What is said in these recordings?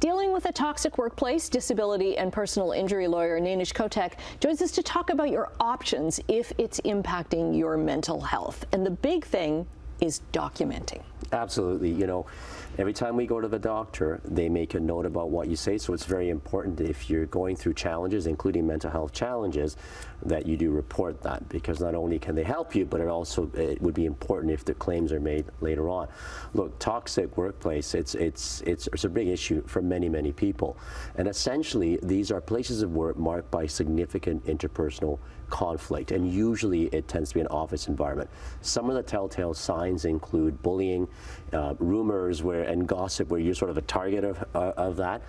Dealing with a toxic workplace, disability and personal injury lawyer Nainesh Kotak joins us to talk about your options if it's impacting your mental health. And the big thing is documenting. Absolutely. You know, every time we go to the doctor, they make a note about what you say. So it's very important if you're going through challenges, including mental health challenges, that you do report that, because not only can they help you, but it would be important if the claims are made later on. Look, toxic workplace, it's a big issue for many people. And essentially, these are places of work marked by significant interpersonal conflict, and usually it tends to be an office environment. Some of the telltale signs include bullying, rumors and gossip where you're sort of a target of that,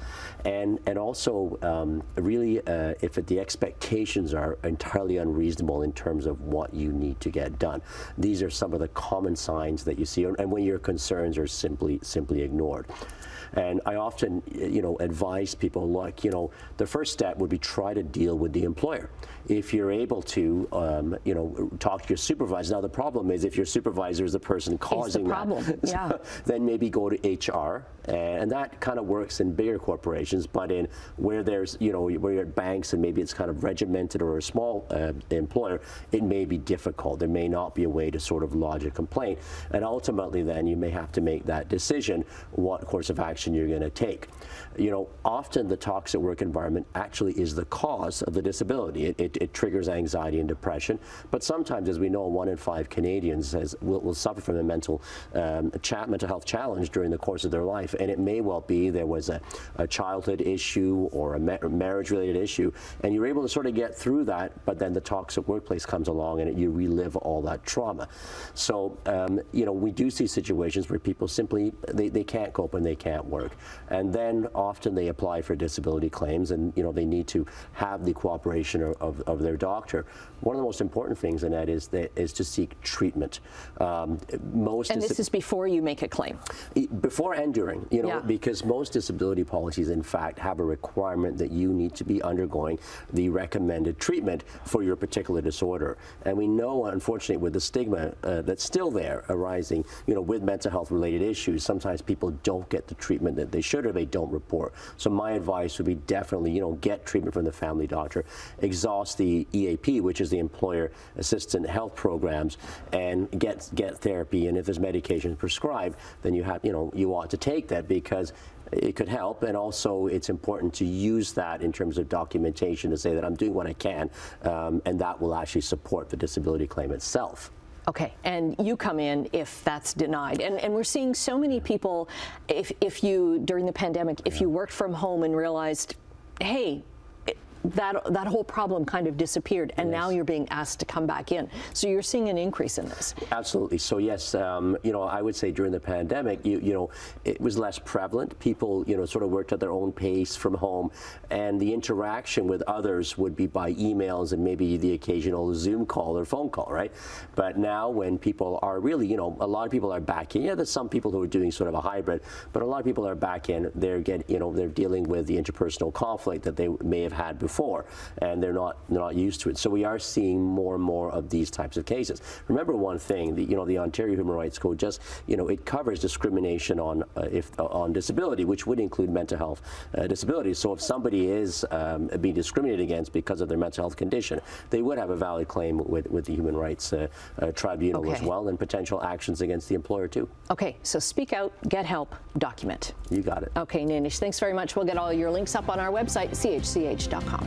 and also really if the expectations are entirely unreasonable in terms of what you need to get done. These are some of the common signs that you see, and when your concerns are simply ignored. And I often, advise people, look, the first step would be try to deal with the employer. If you're able to, talk to your supervisor. Now, the problem is if your supervisor is the person causing that, yeah. then maybe go to HR, and that kind of works in bigger corporations. But in where there's, where you're at banks and maybe it's kind of regimented, or a small employer, it may be difficult. There may not be a way to sort of lodge a complaint, and ultimately, then you may have to make that decision what course of action you're going to take. Often the toxic work environment actually is the cause of the disability. It triggers anxiety and depression, but sometimes, as we know, 1 in 5 Canadians will suffer from a mental health challenge during the course of their life, and it may well be there was a childhood issue or a marriage-related issue, and you're able to sort of get through that, but then the toxic workplace comes along and you relive all that trauma. So, we do see situations where people simply, they can't cope and they can't work. And then often they apply for disability claims, and they need to have the cooperation of their doctor. One of the most important things in that is to seek treatment. And this is before you make a claim? Before and during, because most disability policies, in fact, have a requirement that you need to be undergoing the recommended treatment for your particular disorder. And we know, unfortunately, with the stigma that's still there arising, with mental health related issues, sometimes people don't get the treatment that they should, or they don't report. So my advice would be definitely, get treatment from the family doctor, exhaust the EAP, which is the employer assistant health programs, and get therapy. And if there's medication prescribed, then you ought to take that, because it could help. And also it's important to use that in terms of documentation to say that I'm doing what I can, and that will actually support the disability claim itself. Okay, and you come in if that's denied. And we're seeing so many people, if you, during the pandemic, if you worked from home and realized, hey, that whole problem kind of disappeared, and now you're being asked to come back in. So you're seeing an increase in this. Absolutely. So yes, I would say during the pandemic, it was less prevalent. People, sort of worked at their own pace from home, and the interaction with others would be by emails and maybe the occasional Zoom call or phone call, right? But now, when people are really, a lot of people are back in. There's some people who are doing sort of a hybrid, but a lot of people are back in. They're they're dealing with the interpersonal conflict that they may have had before, and they're not used to it. So we are seeing more and more of these types of cases. Remember one thing, the Ontario Human Rights Code just, it covers discrimination on disability, which would include mental health disabilities. So if somebody is being discriminated against because of their mental health condition, they would have a valid claim with the Human Rights Tribunal as well, and potential actions against the employer too. Okay, so speak out, get help, document. You got it. Okay, Nainesh, thanks very much. We'll get all your links up on our website, chch.com.